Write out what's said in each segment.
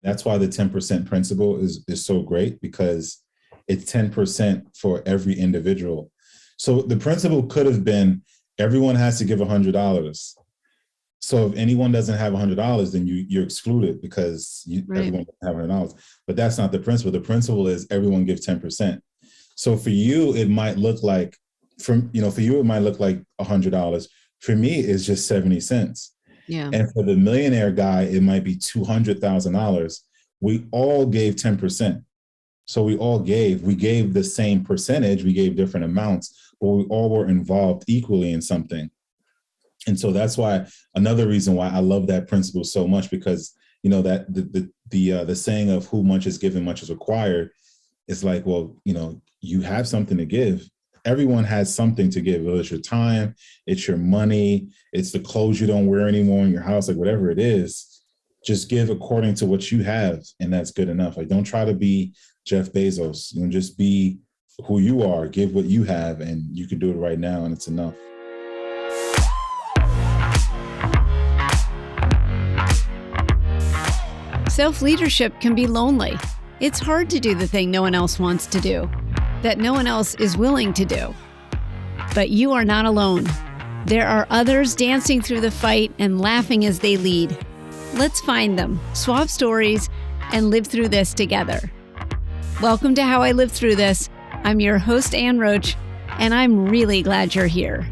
That's why the 10% principle is so great, because it's 10% for every individual. So the principle could have been everyone has to give $100. So if anyone doesn't have $100, then you're excluded because everyone doesn't have $100. But that's not the principle. The principle is everyone gives 10%. So for you, it might look like $100. For me, it's just 70 cents. Yeah. And for the millionaire guy, it might be $200,000. We all gave 10%. So we gave the same percentage, we gave different amounts, but we all were involved equally in something. And so that's why, another reason why I love that principle so much, because, that the saying of who much is given, much is required, is like, well, you have something to give. Everyone has something to give, whether it's your time, it's your money, it's the clothes you don't wear anymore in your house, like whatever it is, just give according to what you have. And that's good enough. Like, don't try to be Jeff Bezos, just be who you are, give what you have, and you can do it right now, and it's enough. Self-leadership can be lonely. It's hard to do the thing no one else wants to do, that no one else is willing to do. But you are not alone. There are others dancing through the fight and laughing as they lead. Let's find them, swap stories, and live through this together. Welcome to How I Live Through This. I'm your host, Anne Roche, and I'm really glad you're here.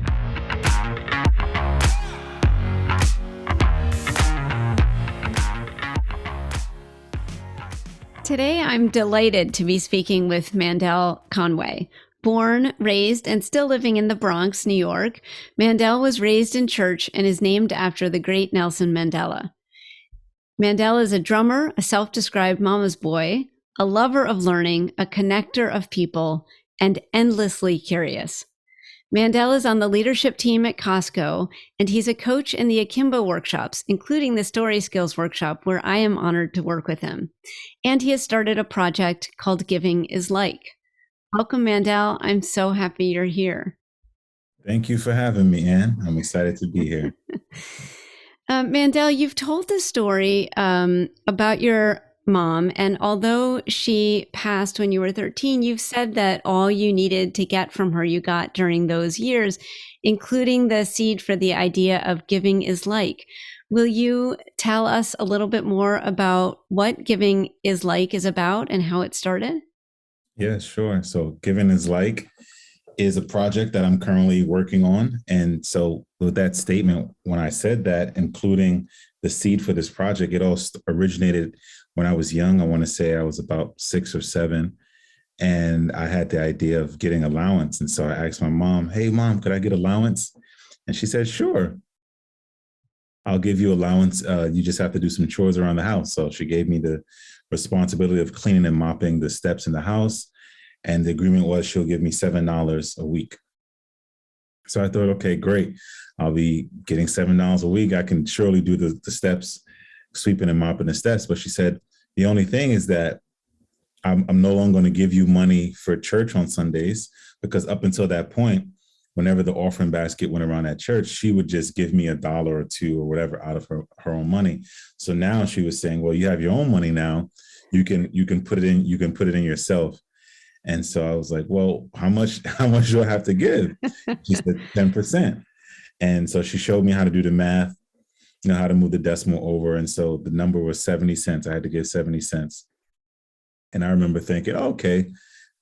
Today, I'm delighted to be speaking with Mandell Conway. Born, raised, and still living in the Bronx, New York, Mandell was raised in church and is named after the great Nelson Mandela. Mandell is a drummer, a self-described mama's boy, a lover of learning, a connector of people, and endlessly curious. Mandell is on the leadership team at Costco, and he's a coach in the Akimbo workshops, including the Story Skills workshop, where I am honored to work with him. And he has started a project called Giving is Like. Welcome, Mandell. I'm so happy you're here. Thank you for having me, Anne. I'm excited to be here. Mandell, you've told the story about your mom, and although she passed when you were 13, you've said that all you needed to get from her, you got during those years, including the seed for the idea of Giving is Like. Will you tell us a little bit more about what Giving is Like is about and how it started? Yeah, sure. So Giving is Like is a project that I'm currently working on. And so with that statement, when I said that, including the seed for this project, it all originated when I was young. I want to say I was about 6 or 7, and I had the idea of getting allowance. And so I asked my mom, hey, Mom, could I get allowance? And she said, sure, I'll give you allowance. You just have to do some chores around the house. So she gave me the responsibility of cleaning and mopping the steps in the house. And the agreement was she'll give me $7 a week. So I thought, okay, great. I'll be getting $7 a week. I can surely do the steps, sweeping and mopping the steps. But she said, the only thing is that I'm no longer going to give you money for church on Sundays, because up until that point, whenever the offering basket went around at church, she would just give me $1 or $2 or whatever out of her own money. So now she was saying, well, you have your own money now. You can put it in. You can put it in yourself. And so I was like, well, how much do I have to give? She said 10%. And so she showed me how to do the math, how to move the decimal over. And so the number was 70 cents. I had to give 70 cents. And I remember thinking, okay,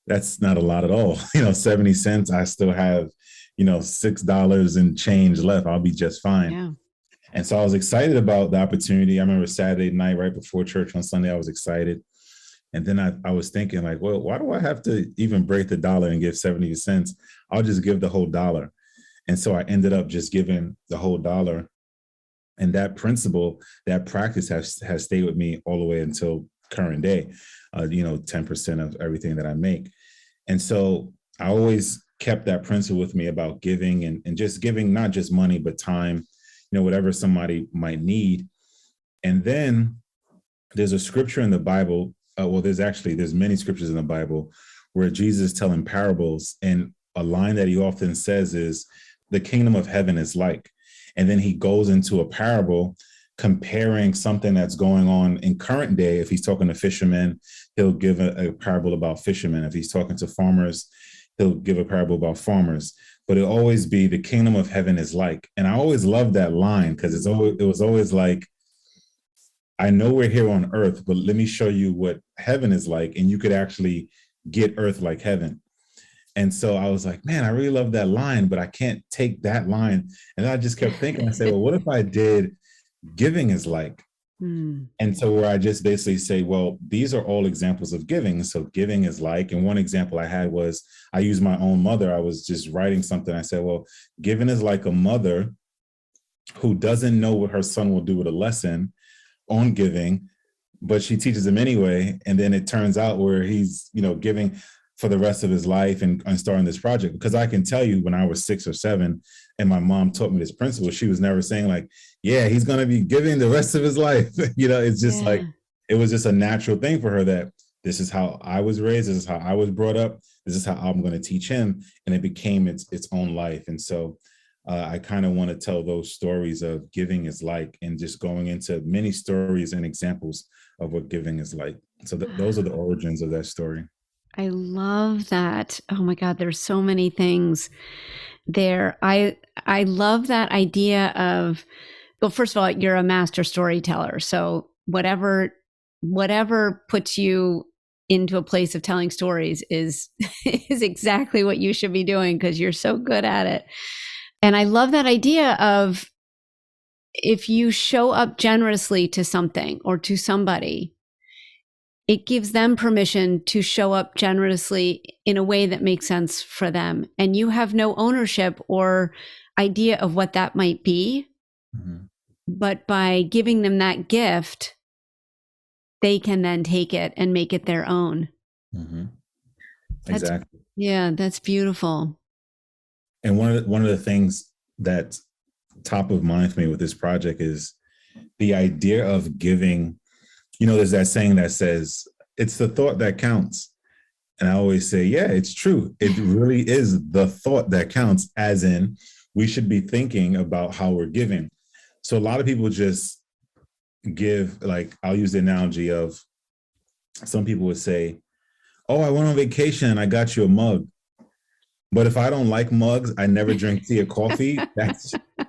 that's not a lot at all. 70 cents, I still have, $6 and change left. I'll be just fine. Yeah. And so I was excited about the opportunity. I remember Saturday night, right before church on Sunday, I was excited. And then I was thinking, like, well, why do I have to even break the dollar and give 70 cents? I'll just give the whole $1. And so I ended up just giving the whole $1. And that principle, that practice has stayed with me all the way until current day, 10% of everything that I make. And so I always kept that principle with me about giving and just giving, not just money, but time, whatever somebody might need. And then there's a scripture in the Bible. There's many scriptures in the Bible where Jesus is telling parables, and a line that he often says is, the kingdom of heaven is like. And then he goes into a parable comparing something that's going on in current day. If he's talking to fishermen, he'll give a parable about fishermen. If he's talking to farmers, he'll give a parable about farmers. But it'll always be the kingdom of heaven is like. And I always loved that line because it was always like, I know we're here on earth, but let me show you what heaven is like. And you could actually get earth like heaven. And so I was like, man, I really love that line, but I can't take that line. And I just kept thinking, I said, well, what if I did giving is like? And so where I just basically say, well, these are all examples of giving. So giving is like, and one example I had was I used my own mother. I was just writing something. I said, well, giving is like a mother who doesn't know what her son will do with a lesson on giving, but she teaches him anyway. And then it turns out where he's, giving for the rest of his life and starting this project. Because I can tell you when I was 6 or 7 and my mom taught me this principle, she was never saying like, yeah, he's going to be giving the rest of his life. It's just like, it was just a natural thing for her that this is how I was raised. This is how I was brought up. This is how I'm going to teach him. And it became its own life. And so I kind of want to tell those stories of giving is like, and just going into many stories and examples of what giving is like. So those are the origins of that story. I love that. Oh my God, there's so many things there. I love that idea of, well, first of all, you're a master storyteller. So whatever puts you into a place of telling stories is exactly what you should be doing because you're so good at it. And I love that idea of if you show up generously to something or to somebody, it gives them permission to show up generously in a way that makes sense for them. And you have no ownership or idea of what that might be. Mm-hmm. But by giving them that gift, they can then take it and make it their own. Mm-hmm. Exactly. That's beautiful. And one of the things that's top of mind for me with this project is the idea of giving. There's that saying that says, it's the thought that counts. And I always say, yeah, it's true. It really is the thought that counts, as in we should be thinking about how we're giving. So a lot of people just give, like, I'll use the analogy of some people would say, oh, I went on vacation and I got you a mug. But if I don't like mugs, I never drink tea or coffee.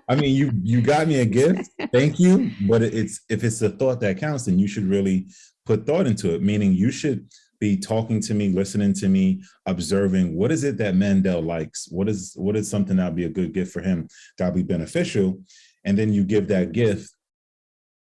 You got me a gift. Thank you. But if it's the thought that counts, then you should really put thought into it, meaning you should be talking to me, listening to me, observing what is it that Mandell likes? What is something that'll be a good gift for him, that'll be beneficial? And then you give that gift.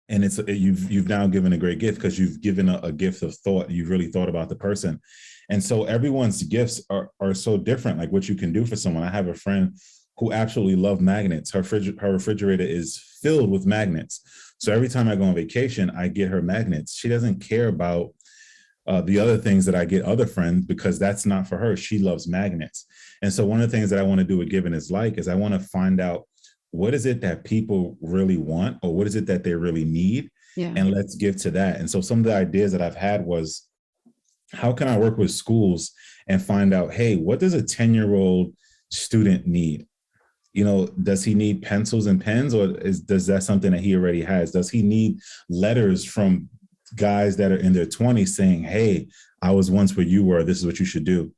And you've now given a great gift because you've given a gift of thought. You've really thought about the person. And so everyone's gifts are so different, like what you can do for someone. I have a friend who absolutely loves magnets. Her refrigerator is filled with magnets. So every time I go on vacation, I get her magnets. She doesn't care about the other things that I get other friends because that's not for her. She loves magnets. And so one of the things that I want to do with Giving is Like is I want to find out what is it that people really want or what is it that they really need? Yeah. And let's give to that. And so some of the ideas that I've had was, how can I work with schools and find out, hey, what does a 10-year-old student need? Does he need pencils and pens, or does that something that he already has? Does he need letters from guys that are in their 20s saying, hey, I was once where you were, this is what you should do?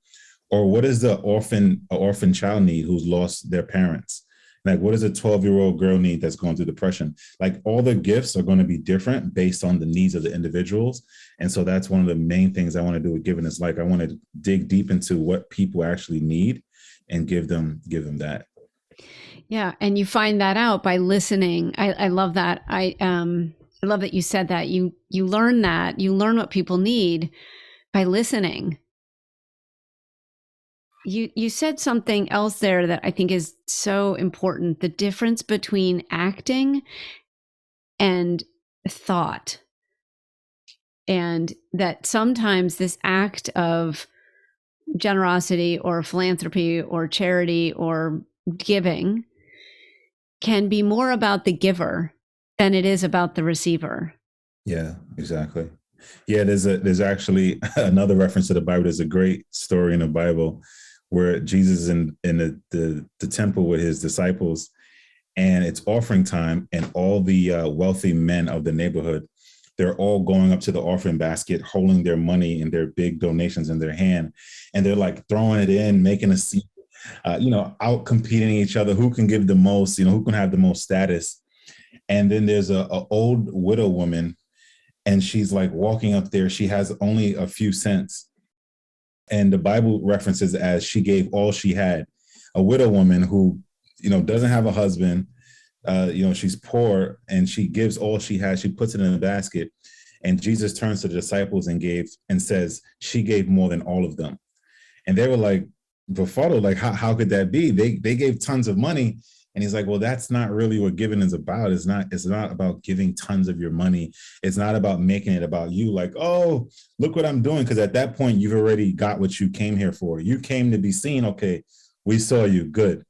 Or what does the orphan child need who's lost their parents? Like, what does a 12-year-old girl need that's going through depression? Like, all the gifts are going to be different based on the needs of the individuals. And so that's one of the main things I want to do with Giving is Like. I want to dig deep into what people actually need and give them that. Yeah. And you find that out by listening. I love that. I love that you said that. You learn that. You learn what people need by listening. You said something else there that I think is so important, the difference between acting and thought. And that sometimes this act of generosity or philanthropy or charity or giving can be more about the giver than it is about the receiver. Yeah, exactly. Yeah, there's actually another reference to the Bible. There's a great story in the Bible where Jesus in the temple with his disciples, and it's offering time, and all the wealthy men of the neighborhood, they're all going up to the offering basket, holding their money and their big donations in their hand, and they're like throwing it in, making a scene, out competing each other, who can give the most, who can have the most status. And then there's a old widow woman, and she's like walking up there. She has only a few cents, and the Bible references as she gave all she had. A widow woman who, doesn't have a husband. She's poor, and she gives all she has. She puts it in a basket, and Jesus turns to the disciples and says she gave more than all of them. And they were like, befuddled, like, how could that be? They gave tons of money. And he's like, well, that's not really what giving is about. It's not about giving tons of your money. It's not about making it about you. Like, oh, look what I'm doing. Because at that point, you've already got what you came here for. You came to be seen. Okay, we saw you. Good.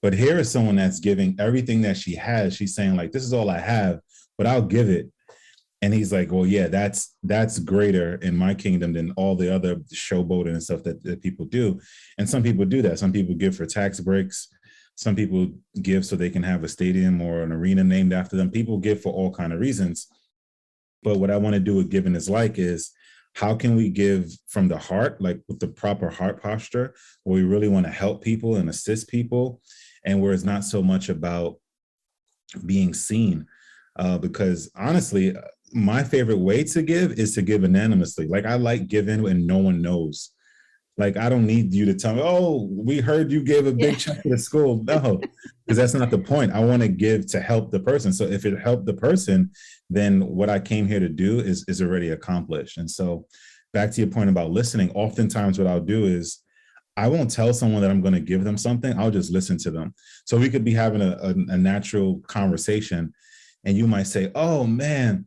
But here is someone that's giving everything that she has. She's saying, like, this is all I have, but I'll give it. And he's like, well, yeah, that's greater in my kingdom than all the other showboating and stuff that people do. And some people do that. Some people give for tax breaks. Some people give so they can have a stadium or an arena named after them. People give for all kinds of reasons. But what I want to do with Giving is Like is, how can we give from the heart, like with the proper heart posture, where we really want to help people and assist people, and where it's not so much about being seen. Because honestly, my favorite way to give is to give anonymously. Like, I like giving when no one knows. Like, I don't need you to tell me, oh, we heard you gave a big check to the school. No, because that's not the point. I want to give to help the person. So if it helped the person, then what I came here to do is already accomplished. And so back to your point about listening, oftentimes what I'll do is I won't tell someone that I'm going to give them something. I'll just listen to them. So we could be having a natural conversation, and you might say, oh, man,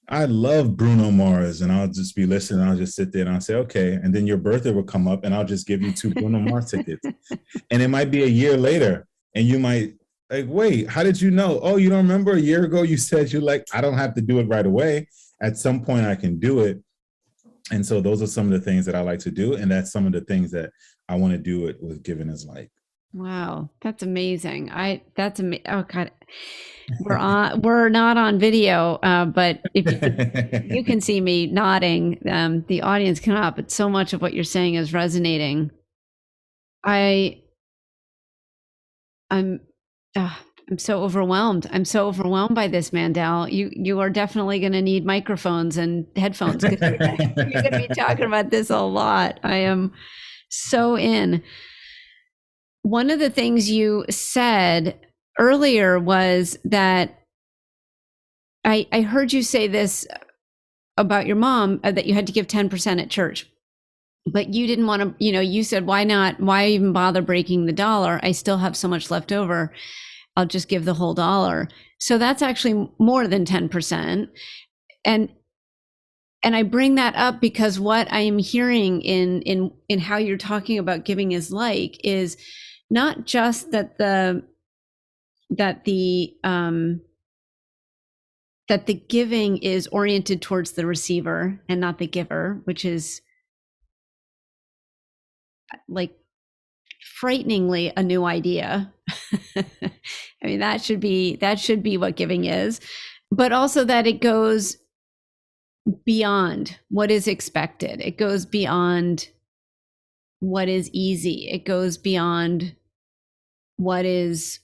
I love Bruno Mars, and I'll just be listening. I'll just sit there and I'll say, okay. And then your birthday will come up, and I'll just give you 2 Bruno Mars tickets. And it might be a year later, and you might like, wait, how did you know? Oh, you don't remember a year ago you said you like, I don't have to do it right away. At some point I can do it. And so those are some of the things that I like to do. And that's some of the things that I want to do it with Giving is Like. Wow, that's amazing. That's amazing. Oh God, we're not on video, but if you can see me nodding, the audience cannot. But so much of what you're saying is resonating. I'm I'm so overwhelmed. I'm so overwhelmed by this, Mandell. You are definitely going to need microphones and headphones because you're going to be talking about this a lot. I am so in. One of the things you said earlier was that I heard you say this about your mom, that you had to give 10% at church, but you didn't want to, you said, why not? Why even bother breaking the dollar? I still have so much left over. I'll just give the whole dollar. So that's actually more than 10%. And I bring that up because what I am hearing in how you're talking about giving is like is not just that the giving is oriented towards the receiver and not the giver, which is like frighteningly a new idea. I mean, that should be what giving is, but also that it goes beyond what is expected. It goes beyond what is easy. It goes beyond what is,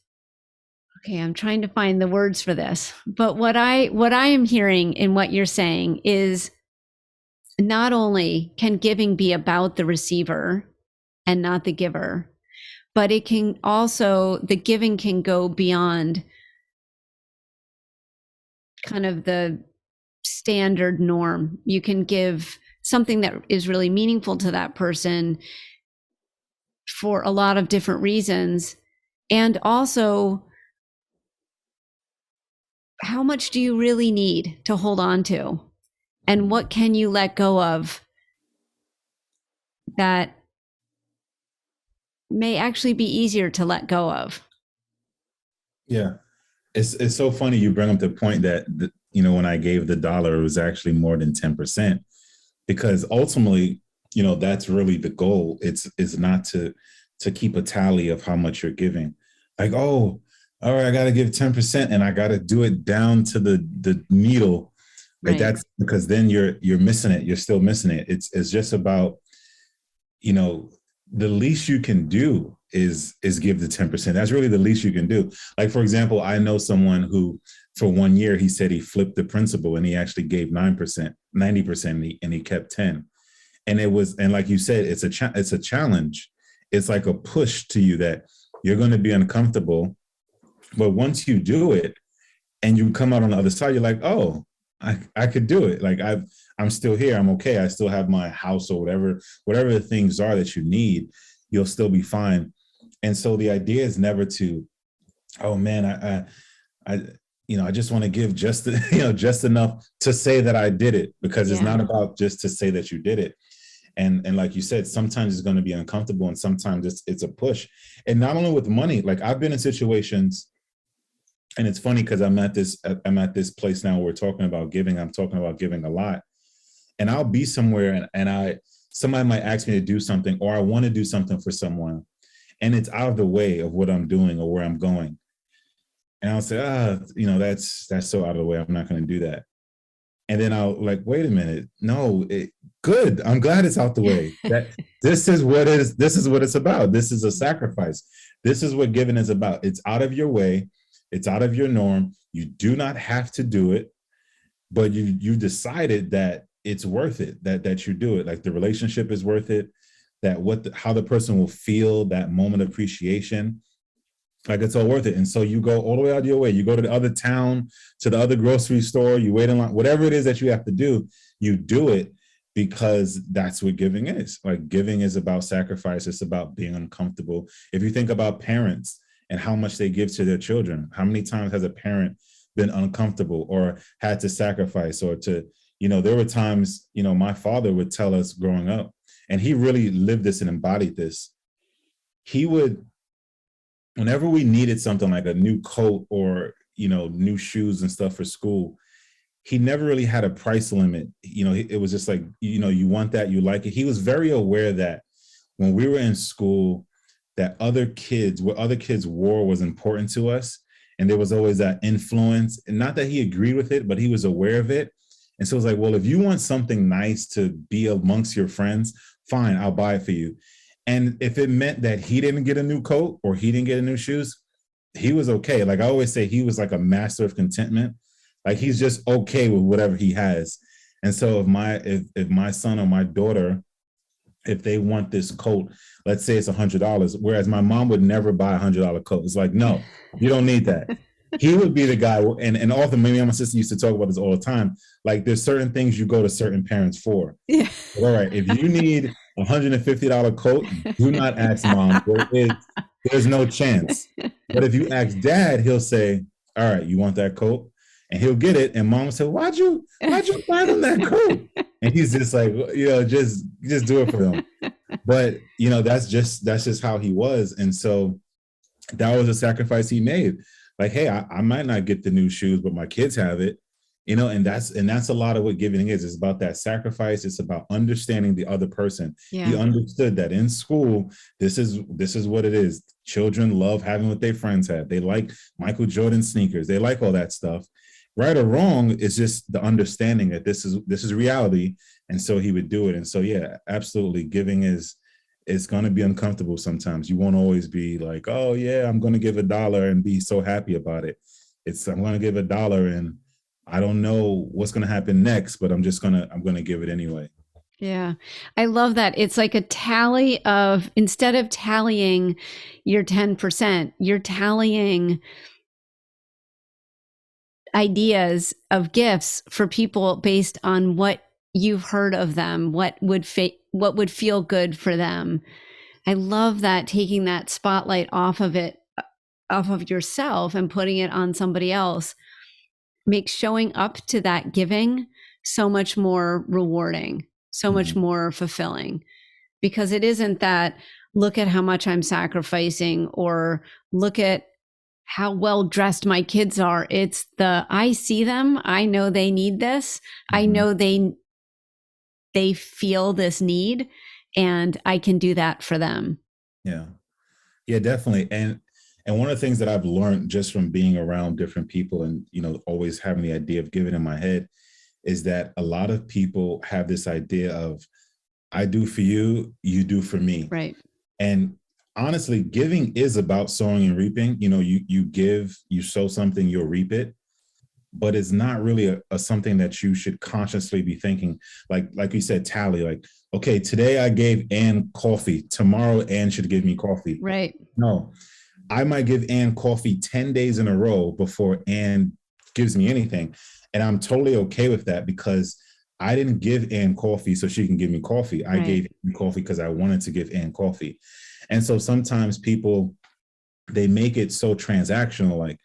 okay, I'm trying to find the words for this, but what I am hearing in what you're saying is not only can giving be about the receiver and not the giver, but it can also, the giving can go beyond kind of the standard norm. You can give something that is really meaningful to that person for a lot of different reasons. And also, how much do you really need to hold on to? And what can you let go of that may actually be easier to let go of? Yeah. It's so funny you bring up the point that, when I gave the dollar, it was actually more than 10%, because ultimately, that's really the goal. It's not to keep a tally of how much you're giving. Like, oh, all right, I got to give 10% and I got to do it down to the needle. Like Right. that's because then you're missing it. You're still missing it. It's just about, you know, the least you can do is give the 10%. That's really the least you can do. Like, for example, I know someone who for 1 year he said he flipped the principal and he actually gave 9%, 90%, and he kept 10. And it was, and like you said, it's a challenge. It's like a push to you that you're going to be uncomfortable, but once you do it and you come out on the other side, you're like, oh, I could do it. Like I'm still here. I'm okay. I still have my house or whatever the things are that you need, you'll still be fine. And so the idea is never to, oh man, I I just want to give just just enough to say that I did it, because it's Yeah. not about just to say that you did it. And like you said, sometimes it's going to be uncomfortable and sometimes it's a push. And not only with money, like I've been in situations, and it's funny because I'm at this place now where we're talking about giving. I'm talking about giving a lot, and I'll be somewhere and somebody might ask me to do something, or I want to do something for someone, and it's out of the way of what I'm doing or where I'm going, and I'll say, that's so out of the way. I'm not going to do that. And then I'll like, wait a minute, no, good. I'm glad it's out the way. That this is what it is. This is what it's about. This is a sacrifice. This is what giving is about. It's out of your way. It's out of your norm. You do not have to do it, but you decided that it's worth it. That you do it. Like the relationship is worth it. That how the person will feel, that moment of appreciation, like it's all worth it. And so you go all the way out of your way. You go to the other town, to the other grocery store, you wait in line, whatever it is that you have to do, you do it because that's what giving is. Like giving is about sacrifice. It's about being uncomfortable. If you think about parents and how much they give to their children, how many times has a parent been uncomfortable or had to sacrifice or to, there were times, my father would tell us growing up, and he really lived this and embodied this. He would, whenever we needed something like a new coat or new shoes and stuff for school, he never really had a price limit. It was just like, you want that, you like it. He was very aware that when we were in school, that what other kids wore was important to us, and there was always that influence. And not that he agreed with it, but he was aware of it. And so it was like, well, if you want something nice to be amongst your friends, fine, I'll buy it for you. And if it meant that he didn't get a new coat or he didn't get a new shoes, he was okay. Like I always say, he was like a master of contentment. Like he's just okay with whatever he has. And so if my son or my daughter, if they want this coat, let's say it's $100, whereas my mom would never buy $100 coat. It's like, no, you don't need that. He would be the guy, and often maybe my sister used to talk about this all the time. Like there's certain things you go to certain parents for. Yeah. All right, if you need $150 coat, do not ask mom. There's no chance. But if you ask dad, he'll say, all right, you want that coat? And he'll get it. And mom will say, why'd you buy them that coat? And he's just like, just do it for them. But that's just how he was. And so that was a sacrifice he made. Like, hey, I might not get the new shoes, but my kids have it. And that's a lot of what giving is. It's about that sacrifice. It's about understanding the other person. Yeah. He understood that in school, this is what it is. Children love having what their friends have. They like Michael Jordan sneakers. They like all that stuff. Right or wrong, it's just the understanding that this is reality. And so he would do it. And so, yeah, absolutely. Giving it's going to be uncomfortable sometimes. You won't always be like, oh yeah, I'm going to give $1 and be so happy about it. I'm going to give $1 and I don't know what's going to happen next, but I'm going to give it anyway. Yeah. I love that. It's like a tally of, instead of tallying your 10%, you're tallying ideas of gifts for people based on what you've heard of them, what would feel good for them. I love that, taking that spotlight off of yourself and putting it on somebody else makes showing up to that giving so much more rewarding, so much more fulfilling, because it isn't that, look at how much I'm sacrificing, or look at how well dressed my kids are. It's I see them. I know they need this. I know they feel this need, and I can do that for them. Yeah. Yeah, definitely. And And one of the things that I've learned just from being around different people and, always having the idea of giving in my head is that a lot of people have this idea of, I do for you, you do for me. Right. And honestly, giving is about sowing and reaping. You give, you sow something, you'll reap it. But it's not really a something that you should consciously be thinking. Like you said, tally. Like, okay, today I gave Anne coffee. Tomorrow Anne should give me coffee. Right. No, I might give Anne coffee 10 days in a row before Anne gives me anything. And I'm totally okay with that because I didn't give Anne coffee so she can give me coffee. I gave Anne coffee because I wanted to give Anne coffee. And so sometimes people, they make it so transactional, like,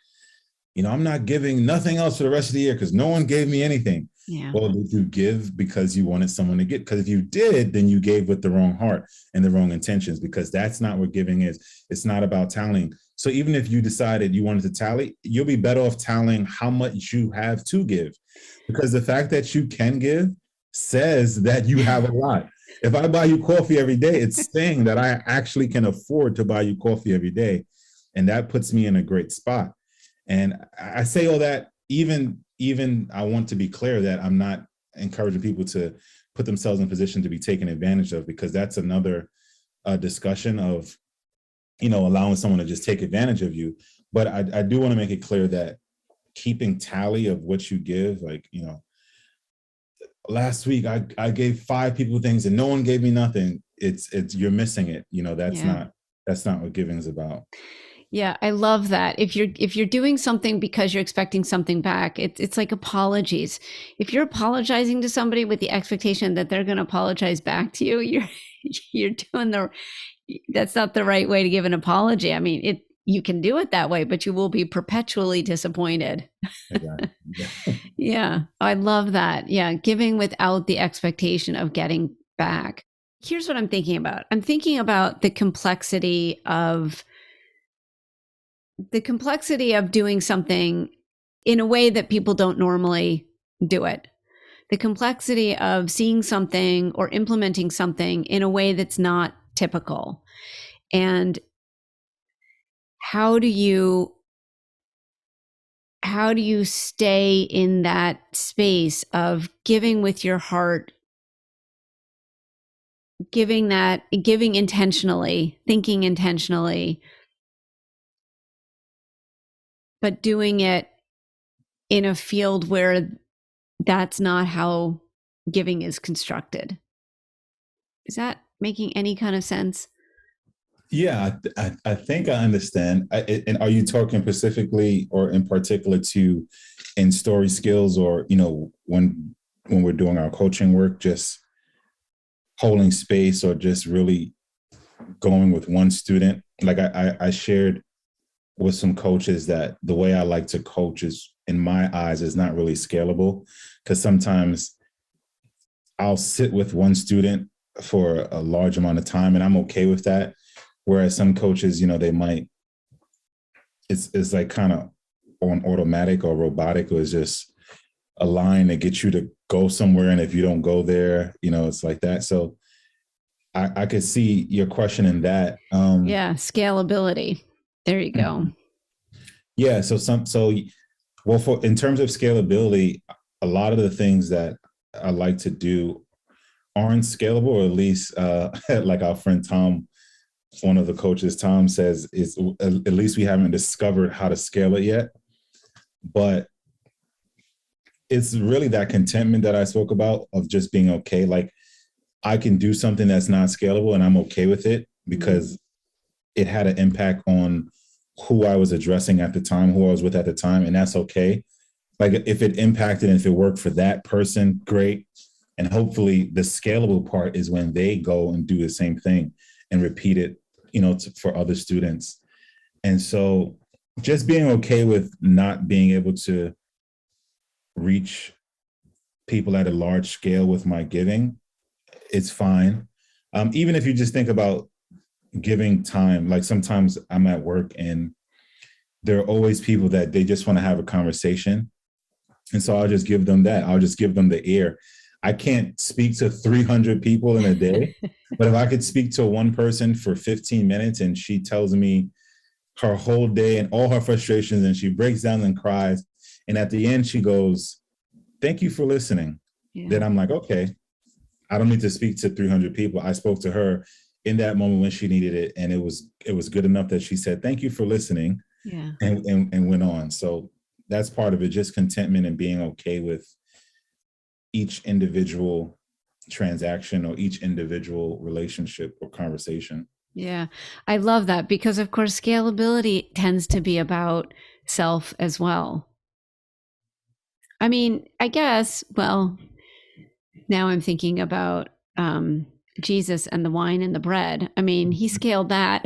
I'm not giving nothing else for the rest of the year because no one gave me anything. Yeah. Well, did you give because you wanted someone to get? Because if you did, then you gave with the wrong heart and the wrong intentions, because that's not what giving is. It's not about tallying. So even if you decided you wanted to tally, you'll be better off tallying how much you have to give, because the fact that you can give says that you have a lot. If I buy you coffee every day, it's saying that I actually can afford to buy you coffee every day. And that puts me in a great spot. And I say all that, even I want to be clear that I'm not encouraging people to put themselves in a position to be taken advantage of, because that's another discussion of, allowing someone to just take advantage of you. But I do want to make it clear that keeping tally of what you give, like, last week I gave 5 people things and no one gave me nothing. It's you're missing it. That's not what giving is about. Yeah, I love that. If you're doing something because you're expecting something back, it's like apologies. If you're apologizing to somebody with the expectation that they're going to apologize back to you, you're doing that's not the right way to give an apology. I mean, you can do it that way, but you will be perpetually disappointed. Exactly. Yeah, I love that. Yeah, giving without the expectation of getting back. Here's what I'm thinking about. I'm thinking about the complexity of doing something in a way that people don't normally do it. The complexity of seeing something or implementing something in a way that's not typical. And how do you stay in that space of giving with your heart, giving intentionally, thinking intentionally, but doing it in a field where that's not how giving is constructed? Is that making any kind of sense? Yeah, I think I understand. And are you talking specifically or in particular to in story skills, or when we're doing our coaching work, just holding space, or just really going with one student? Like I shared with some coaches that the way I like to coach is, in my eyes, is not really scalable, because sometimes I'll sit with one student for a large amount of time and I'm okay with that. Whereas some coaches, they might, it's like kind of on automatic or robotic, or it's just a line that gets you to go somewhere. And if you don't go there, it's like that. So I could see your question in that. Yeah, scalability. There you go. Yeah. Well, in terms of scalability, a lot of the things that I like to do aren't scalable, or at least like our friend Tom, one of the coaches, Tom, says, is at least we haven't discovered how to scale it yet. But it's really that contentment that I spoke about, of just being okay. Like, I can do something that's not scalable and I'm okay with it, because it had an impact on who I was addressing at the time, who I was with at the time, and that's okay. Like, if it impacted and if it worked for that person, great. And hopefully the scalable part is when they go and do the same thing and repeat it, for other students. And so just being okay with not being able to reach people at a large scale with my giving, it's fine. Even if you just think about giving time, like sometimes I'm at work and there are always people that they just want to have a conversation. And so I'll just give them that. I'll just give them the ear. I can't speak to 300 people in a day, but if I could speak to one person for 15 minutes and she tells me her whole day and all her frustrations, and she breaks down and cries. And at the end, she goes, "Thank you for listening." Yeah. Then I'm like, okay, I don't need to speak to 300 people. I spoke to her in that moment when she needed it, and it was good enough that she said, "Thank you for listening," Yeah. and went on. So that's part of it, just contentment and being okay with each individual transaction or each individual relationship or conversation. Yeah. I love that because, of course, scalability tends to be about self as well. I mean, I guess, well, now I'm thinking about Jesus and the wine and the bread. I mean, he scaled that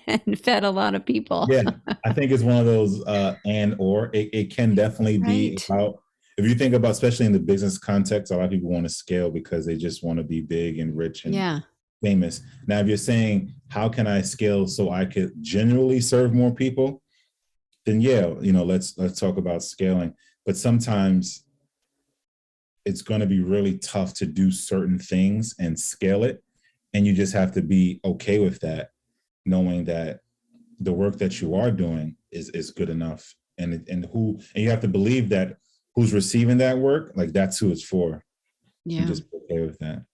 and fed a lot of people. Yeah, I think it's one of those and or it can definitely be Right. about, if you think about, especially in the business context, a lot of people want to scale because they just want to be big and rich and Yeah. famous. Now, if you're saying, how can I scale so I could genuinely serve more people? Then yeah, let's talk about scaling. But sometimes it's going to be really tough to do certain things and scale it. And you just have to be okay with that, knowing that the work that you are doing is good enough. And you have to believe that who's receiving that work, like that's who it's for. And Yeah. just be okay with that.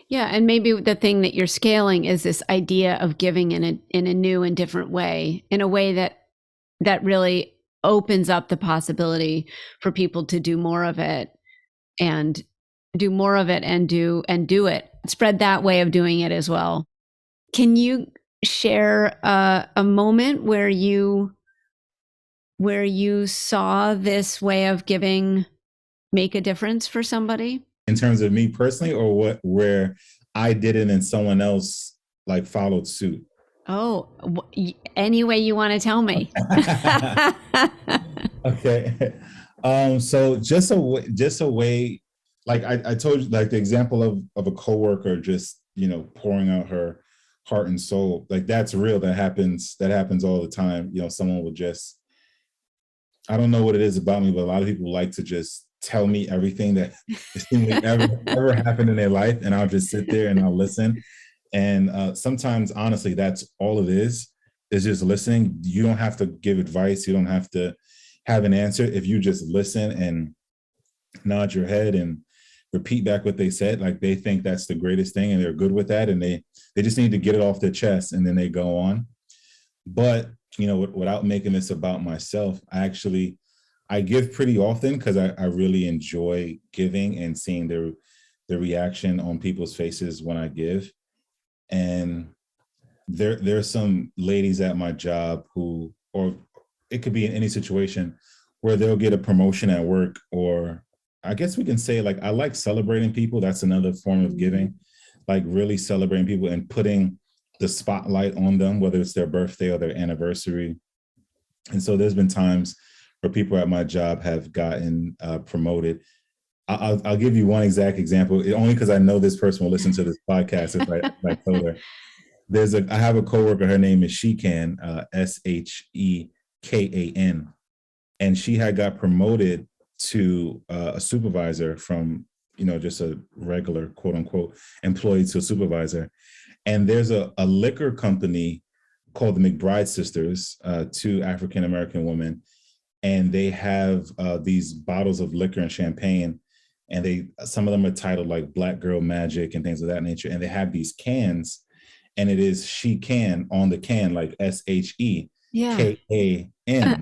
Yeah, and maybe the thing that you're scaling is this idea of giving in a new and different way, in a way that really opens up the possibility for people to do more of it and do more of it and do it. Spread that way of doing it as well. Can you share a moment where you saw this way of giving make a difference for somebody? In terms of me personally, or what, where I did it and someone else like followed suit. Oh, any way you want to tell me. Okay. So just a way, like I told you, like the example of a coworker just, pouring out her heart and soul, like that's real. That happens all the time. Someone will just, I don't know what it is about me, but a lot of people like to just tell me everything that seemingly ever happened in their life, and I'll just sit there and I'll listen. And sometimes, honestly, that's all it is just listening. You don't have to give advice. You don't have to have an answer. If you just listen and nod your head and repeat back what they said, like they think that's the greatest thing, and they're good with that, and they just need to get it off their chest, and then they go on. But without making this about myself, I give pretty often because I really enjoy giving and seeing the reaction on people's faces when I give. And there's some ladies at my job who, or it could be in any situation, where they'll get a promotion at work, or I guess we can say, like, I like celebrating people. That's another form of giving, like really celebrating people and putting the spotlight on them, whether it's their birthday or their anniversary. And so there's been times where people at my job have gotten promoted. I'll give you one exact example, only because I know this person will listen to this podcast. If I told her, I have a coworker. Her name is Shekan, Shekan, and she had got promoted to a supervisor from just a regular quote unquote employee to a supervisor. And there's a liquor company called the McBride Sisters, two African American women, and they have these bottles of liquor and champagne, and some of them are titled like Black Girl Magic and things of that nature. And they have these cans, and it is She Can on the can, like SHEKAN, Yeah. like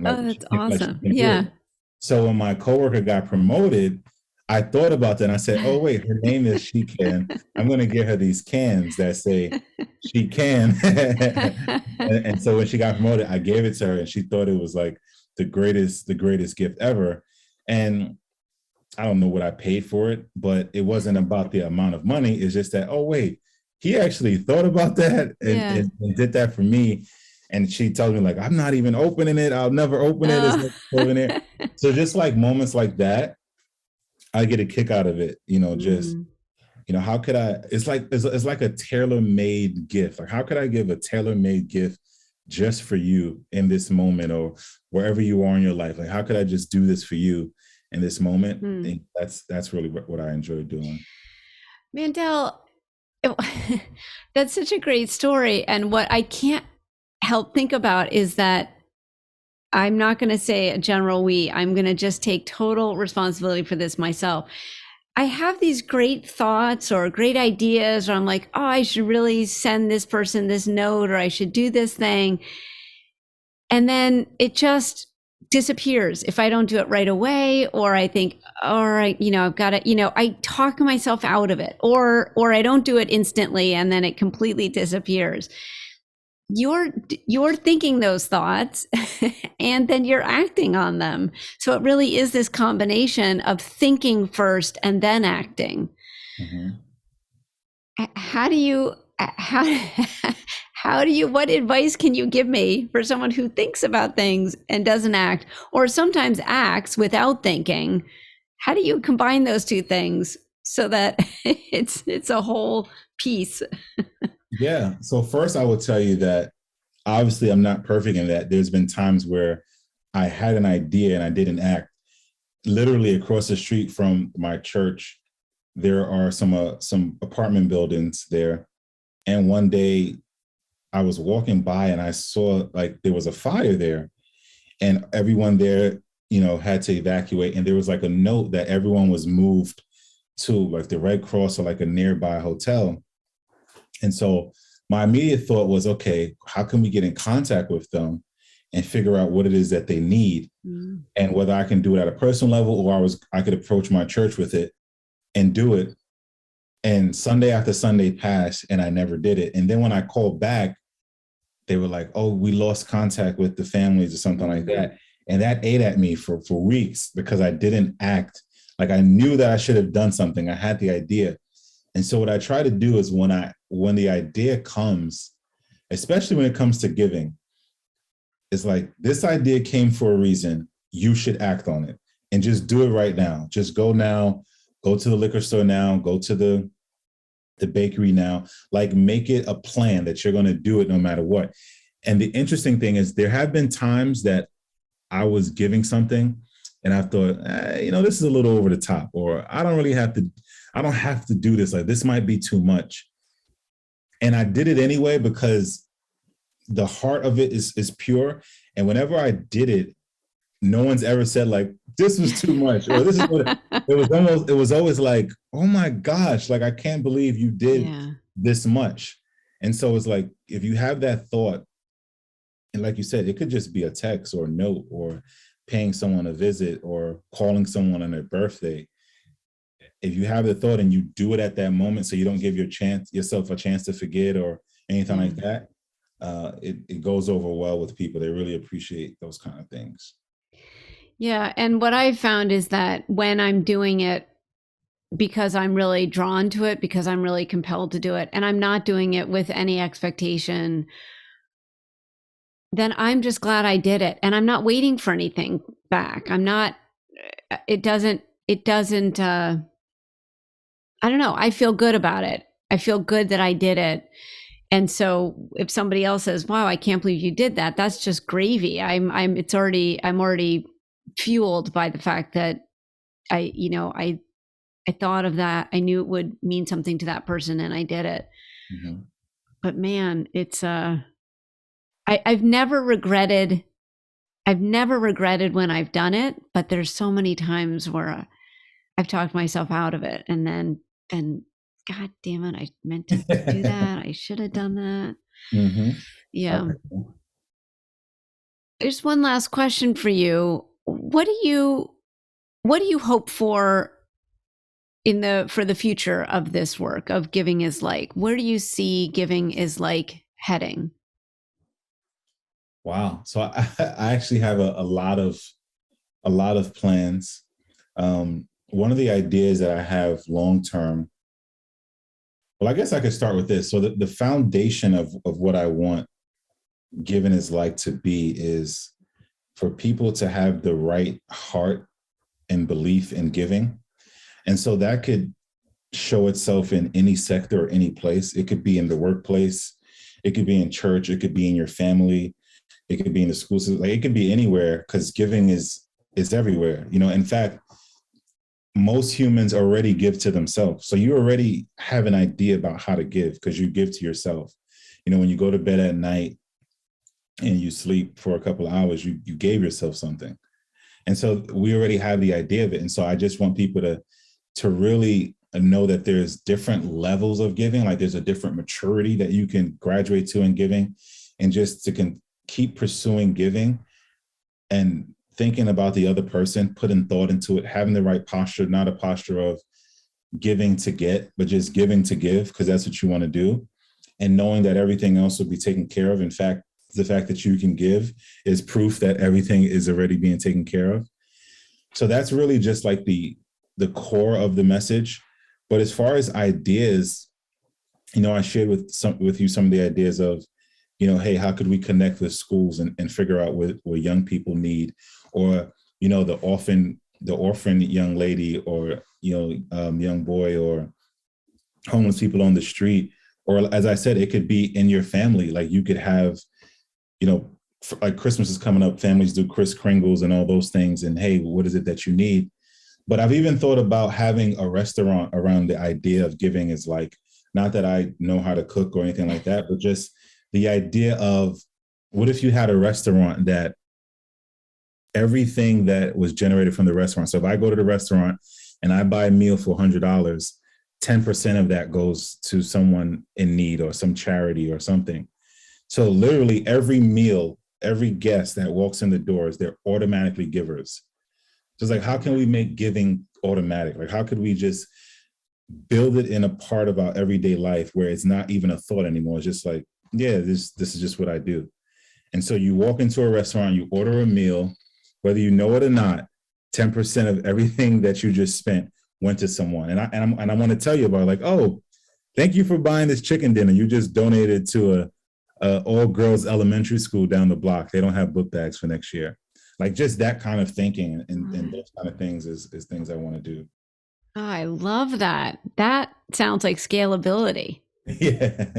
Oh, that's like she awesome. can do Yeah. it. So when my coworker got promoted, I thought about that and I said, oh wait, her name is She Can. I'm going to get her these cans that say She Can. And so when she got promoted, I gave it to her, and she thought it was like the greatest gift ever. And I don't know what I paid for it, but it wasn't about the amount of money. It's just that, oh wait, he actually thought about that and, Yeah. and did that for me. And she told me, like, I'm not even opening it. I'll never open it. It's Oh. not in it. So just like moments like that, I get a kick out of it. Just Mm. how could I? It's like a tailor-made gift. Like, how could I give a tailor-made gift just for you in this moment, or wherever you are in your life? Like, how could I just do this for you in this moment? Mm. And that's really what I enjoy doing. Mandel, that's such a great story. And what I can't help think about is that I'm not going to say a general we. I'm going to just take total responsibility for this myself. I have these great thoughts or great ideas, or I'm like, oh, I should really send this person this note, or I should do this thing. And then it just disappears if I don't do it right away, or I think, all right, I've got to, I talk myself out of it, or I don't do it instantly and then it completely disappears. You're thinking those thoughts and then you're acting on them. So it really is this combination of thinking first and then acting. Mhm. How do you what advice can you give me for someone who thinks about things and doesn't act, or sometimes acts without thinking? How do you combine those two things so that it's a whole piece? Yeah. So first, I will tell you that obviously I'm not perfect in that. There's been times where I had an idea and I didn't act. Literally across the street from my church, there are some apartment buildings there. And one day I was walking by and I saw like there was a fire there, and everyone there, had to evacuate. And there was like a note that everyone was moved to like the Red Cross or like a nearby hotel. And so my immediate thought was, okay, how can we get in contact with them and figure out what it is that they need, and whether I can do it at a personal level or I could approach my church with it and do it. And Sunday after Sunday passed and I never did it. And then when I called back, they were like, oh, we lost contact with the families or something like that. And that ate at me for weeks because I didn't act. Like I knew that I should have done something. I had the idea. And so what I try to do is when the idea comes, especially when it comes to giving, it's like, this idea came for a reason. You should act on it and just do it right now. Just go now, go to the liquor store now, go to the bakery now, like make it a plan that you're going to do it no matter what. And the interesting thing is there have been times that I was giving something and I thought, this is a little over the top, or I don't have to do this. Like this might be too much. And I did it anyway because the heart of it is pure. And whenever I did it, no one's ever said like, this was too much, or this is what it was always like, oh my gosh, like, I can't believe you did this much. And so it's like, if you have that thought, and like you said, it could just be a text or a note or paying someone a visit or calling someone on their birthday. If you have the thought and you do it at that moment, so you don't give yourself a chance to forget or anything like that, it goes over well with people. They really appreciate those kind of things. Yeah. And what I've found is that when I'm doing it because I'm really drawn to it, because I'm really compelled to do it, and I'm not doing it with any expectation, then I'm just glad I did it. And I'm not waiting for anything back. It doesn't, I don't know. I feel good about it. I feel good that I did it. And so if somebody else says, wow, I can't believe you did that, that's just gravy. I'm already fueled by the fact that I thought of that. I knew it would mean something to that person and I did it. Mm-hmm. But man, it's I've never regretted when I've done it, but there's so many times where I've talked myself out of it and then God damn it, I meant to do that. I should have done that. Mm-hmm. Yeah. Okay. There's one last question for you. What do you hope for for the future of this work of Giving is Like? Where do you see Giving is Like heading? Wow. So I actually have a lot of plans. One of the ideas that I have long term, well, I guess I could start with this. So the foundation of what I want Giving is Like to be is for people to have the right heart and belief in giving. And so that could show itself in any sector or any place. It could be in the workplace. It could be in church. It could be in your family. It could be in the school system. Like it could be anywhere, because giving is everywhere. In fact, most humans already give to themselves. So you already have an idea about how to give because you give to yourself. When you go to bed at night, and you sleep for a couple of hours, you gave yourself something. And so we already have the idea of it. And so I just want people to really know that there's different levels of giving, like there's a different maturity that you can graduate to in giving, and just to keep pursuing giving and thinking about the other person, putting thought into it, having the right posture, not a posture of giving to get, but just giving to give, because that's what you want to do. And knowing that everything else will be taken care of. In fact, the fact that you can give is proof that everything is already being taken care of. So that's really just like the core of the message. But as far as ideas, I shared with you some of the ideas of, hey, how could we connect with schools and figure out what young people need, or the orphan young lady, or young boy, or homeless people on the street, or as I said, it could be in your family. Like you could have, like Christmas is coming up, families do Kris Kringles and all those things, and hey, what is it that you need? But I've even thought about having a restaurant around the idea of giving. Is like, not that I know how to cook or anything like that, but just the idea of, what if you had a restaurant that everything that was generated from the restaurant. So if I go to the restaurant and I buy a meal for $100, 10% of that goes to someone in need or some charity or something. So literally every meal, every guest that walks in the doors, they're automatically givers. So it's like, how can we make giving automatic? Like, how could we just build it in a part of our everyday life where it's not even a thought anymore? It's just like, yeah, this is just what I do. And so you walk into a restaurant, you order a meal, whether you know it or not, 10% of everything that you just spent went to someone. And I want to tell you about, like, oh, thank you for buying this chicken dinner. You just donated to a all girls elementary school down the block. They don't have book bags for next year. Like, just that kind of thinking and those kind of things is things I want to do. Oh, I love that. That sounds like scalability. Yeah.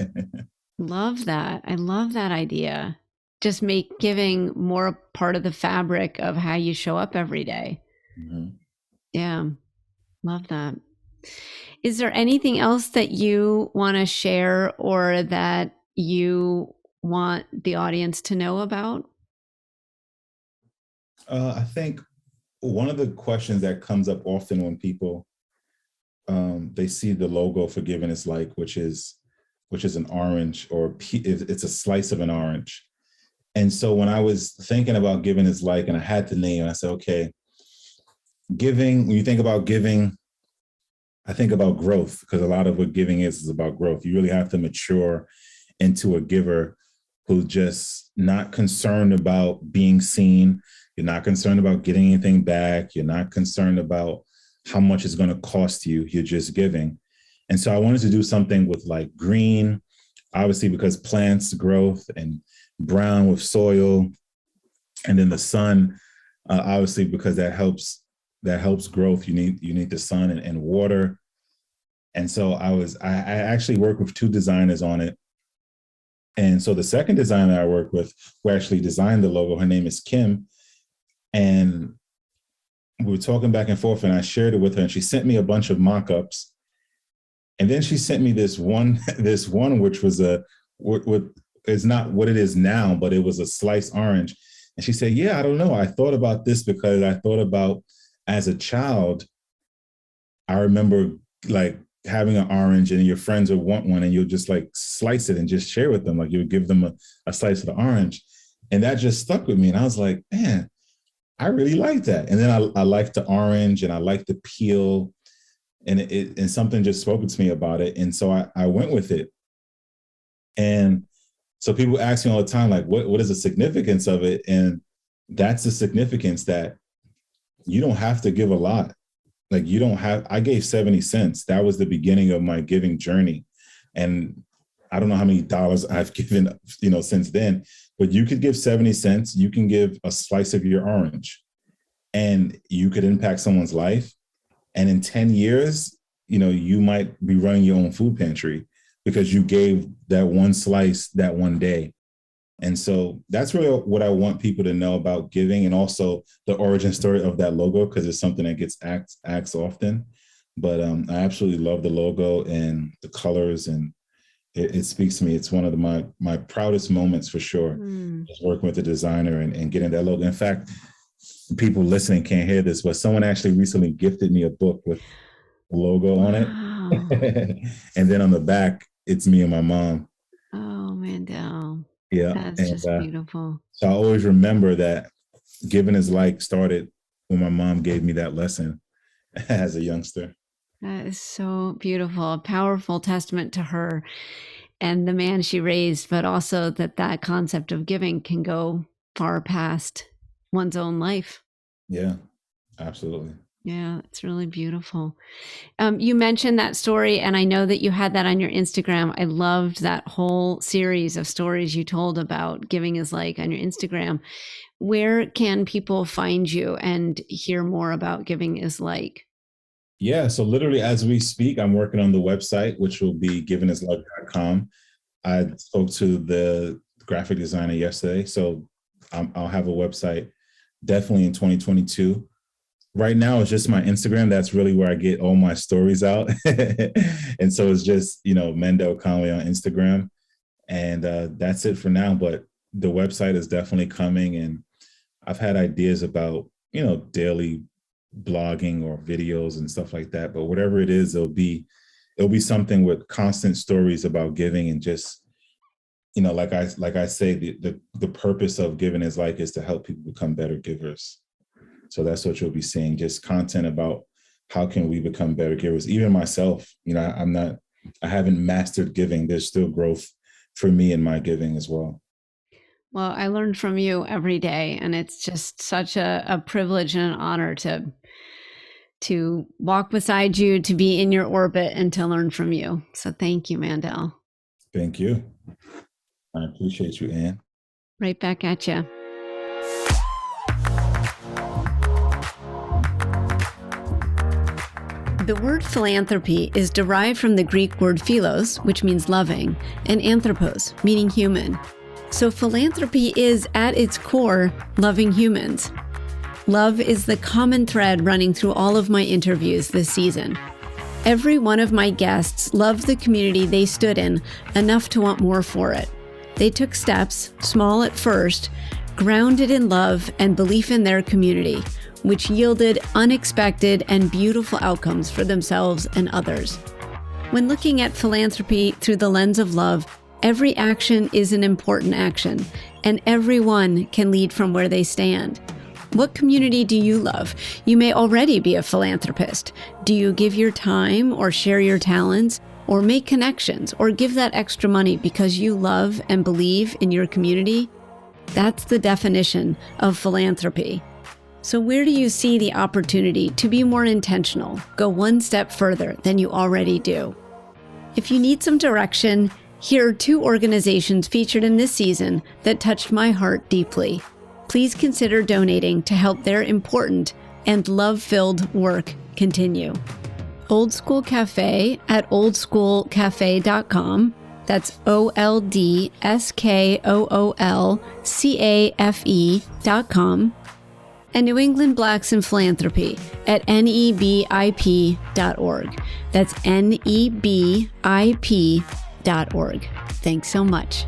Love that. I love that idea. Just make giving more a part of the fabric of how you show up every day. Mhm. Yeah, love that. Is there anything else that you want to share or that you want the audience to know about? I think one of the questions that comes up often when people they see the logo for Giving is Like, which is an orange, or it's a slice of an orange. And so when I was thinking about Giving is Like, and I had to name, I said, okay, giving. When you think about giving, I think about growth, because a lot of what giving is about growth. You really have to mature into a giver who's just not concerned about being seen. You're not concerned about getting anything back. You're not concerned about how much it's going to cost you. You're just giving. And so I wanted to do something with like green, obviously because plants growth, and brown with soil, and then the sun, obviously because that helps growth. You need the sun and water. And so I actually worked with two designers on it. And so the second designer I worked with, who actually designed the logo, her name is Kim. And we were talking back and forth, and I shared it with her, and she sent me a bunch of mock-ups. And then she sent me this one, which was what is not what it is now, but it was a sliced orange. And she said, yeah, I don't know. I thought about this because I thought about, as a child, I remember like having an orange and your friends would want one, and you'll just like slice it and just share with them. Like you would give them a slice of the orange. And that just stuck with me. And I was like, man, I really like that. And then I liked the orange, and I liked the peel, and something just spoke to me about it. And so I went with it. And so people ask me all the time, like, what is the significance of it? And that's the significance, that you don't have to give a lot. Like I gave 70 cents. That was the beginning of my giving journey. And I don't know how many dollars I've given, since then, but you could give 70 cents. You can give a slice of your orange, and you could impact someone's life. And in 10 years, you might be running your own food pantry because you gave that one slice that one day. And so that's really what I want people to know about giving, and also the origin story of that logo, because it's something that gets asked often. But I absolutely love the logo and the colors, and it speaks to me. It's one of my proudest moments for sure. Mm. Just working with the designer and getting that logo. In fact, people listening can't hear this, but someone actually recently gifted me a book with the logo on Wow. it. And then on the back, it's me and my mom. Oh, Mandell. Yeah. That's And just beautiful. so I always remember that giving is like started when my mom gave me that lesson as a youngster. That is so beautiful. A powerful testament to her and the man she raised, but also that concept of giving can go far past one's own life. Yeah, absolutely. Yeah, it's really beautiful. You mentioned that story, and I know that you had that on your Instagram. I loved that whole series of stories you told about Giving is Like on your Instagram. Where can people find you and hear more about Giving is Like? Yeah, so literally as we speak, I'm working on the website, which will be givenislife.com. I spoke to the graphic designer yesterday, so I'll have a website definitely in 2022. Right now, it's just my Instagram. That's really where I get all my stories out. And so it's just, Mandell Conway on Instagram. And that's it for now. But the website is definitely coming. And I've had ideas about, daily blogging or videos and stuff like that. But whatever it is, it'll be something with constant stories about giving and just, like I say, the purpose of Giving is Like is to help people become better givers. So that's what you'll be seeing, just content about how can we become better givers. Even myself, I haven't mastered giving. There's still growth for me in my giving as well. Well, I learn from you every day, and it's just such a privilege and an honor to walk beside you, to be in your orbit, and to learn from you. So thank you, Mandell. Thank you. I appreciate you, Anne. Right back at you. The word philanthropy is derived from the Greek word philos, which means loving, and anthropos, meaning human. So philanthropy is, at its core, loving humans. Love is the common thread running through all of my interviews this season. Every one of my guests loved the community they stood in enough to want more for it. They took steps, small at first, grounded in love and belief in their community, which yielded unexpected and beautiful outcomes for themselves and others. When looking at philanthropy through the lens of love, every action is an important action, and everyone can lead from where they stand. What community do you love? You may already be a philanthropist. Do you give your time or share your talents or make connections or give that extra money because you love and believe in your community? That's the definition of philanthropy. So where do you see the opportunity to be more intentional, go one step further than you already do? If you need some direction, here are 2 organizations featured in this season that touched my heart deeply. Please consider donating to help their important and love-filled work continue. Old School Cafe at oldschoolcafe.com. That's OLDSKOOLCAFE.com. And New England Blacks in Philanthropy at nebip.org. That's nebip.org. Thanks so much.